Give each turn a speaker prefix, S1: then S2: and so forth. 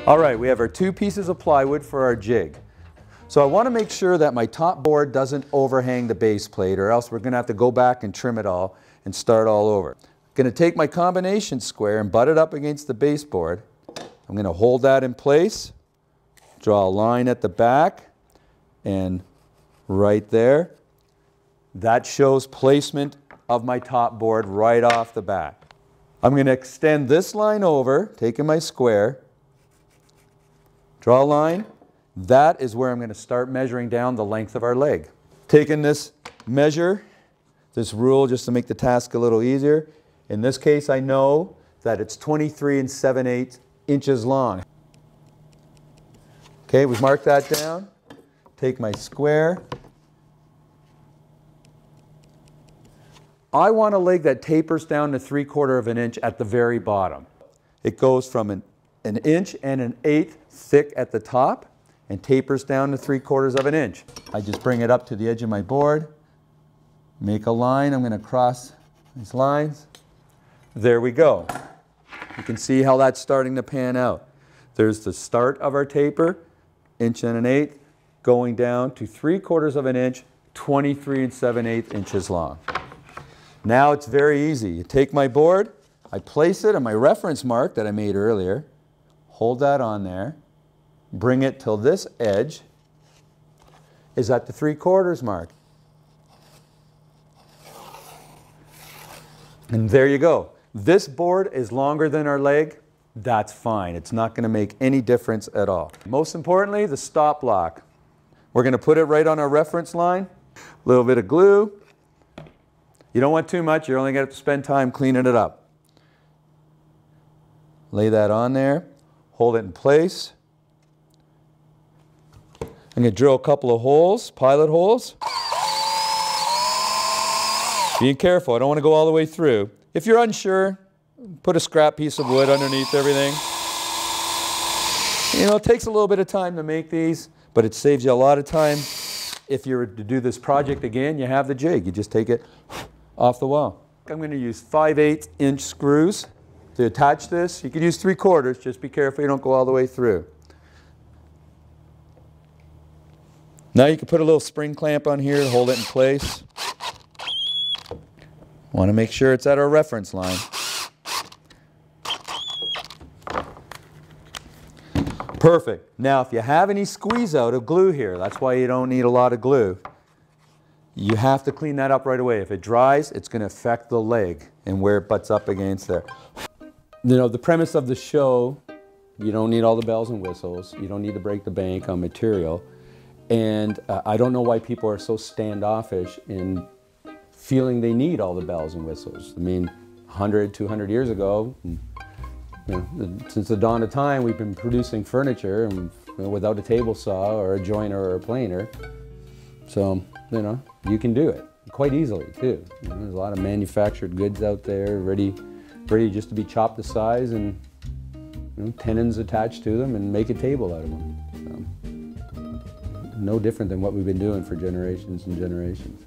S1: All right, we have our 2 pieces of plywood for our jig. So I want to make sure that my top board doesn't overhang the base plate, or else we're going to have to go back and trim it all and start all over. I'm going to take my combination square and butt it up against the baseboard. I'm going to hold that in place, draw a line at the back, and right there. That shows placement of my top board right off the bat. I'm going to extend this line over, taking my square, draw a line. That is where I'm going to start measuring down the length of our leg. Taking this measure, this rule, just to make the task a little easier. In this case, I know that it's 23 7/8 inches long. Okay, we've marked that down. Take my square. I want a leg that tapers down to 3/4 of an inch at the very bottom. It goes from an inch and 1/8 thick at the top and tapers down to 3/4 of an inch. I just bring it up to the edge of my board, make a line. I'm going to cross these lines. There we go. You can see how that's starting to pan out. There's the start of our taper, 1 1/8 inch, going down to 3/4 of an inch, 23 7/8 inches long. Now it's very easy. You take my board, I place it on my reference mark that I made earlier, hold that on there, bring it till this edge is at the 3/4 mark. And there you go. This board is longer than our leg. That's fine. It's not going to make any difference at all. Most importantly, the stop block. We're going to put it right on our reference line. A little bit of glue. You don't want too much. You're only going to have to spend time cleaning it up. Lay that on there. Hold it in place. I'm going to drill a couple of holes, pilot holes. Being careful. I don't want to go all the way through. If you're unsure, put a scrap piece of wood underneath everything. You know, it takes a little bit of time to make these, but it saves you a lot of time. If you were to do this project again, you have the jig. You just take it off the wall. I'm going to use 5/8 inch screws to attach this. You could use 3/4. Just be careful you don't go all the way through. Now you can put a little spring clamp on here to hold it in place. Want to make sure it's at our reference line. Perfect. Now if you have any squeeze out of glue here, that's why you don't need a lot of glue. You have to clean that up right away. If it dries, it's going to affect the leg and where it butts up against there. You know, the premise of the show, you don't need all the bells and whistles. You don't need to break the bank on material. And I don't know why people are so standoffish in feeling they need all the bells and whistles. I mean, 100, 200 years ago, you know, since the dawn of time, we've been producing furniture and, you know, without a table saw or a joiner or a planer. So, you know, you can do it quite easily too. You know, there's a lot of manufactured goods out there ready just to be chopped to size and, you know, tenons attached to them and make a table out of them. So, no different than what we've been doing for generations and generations.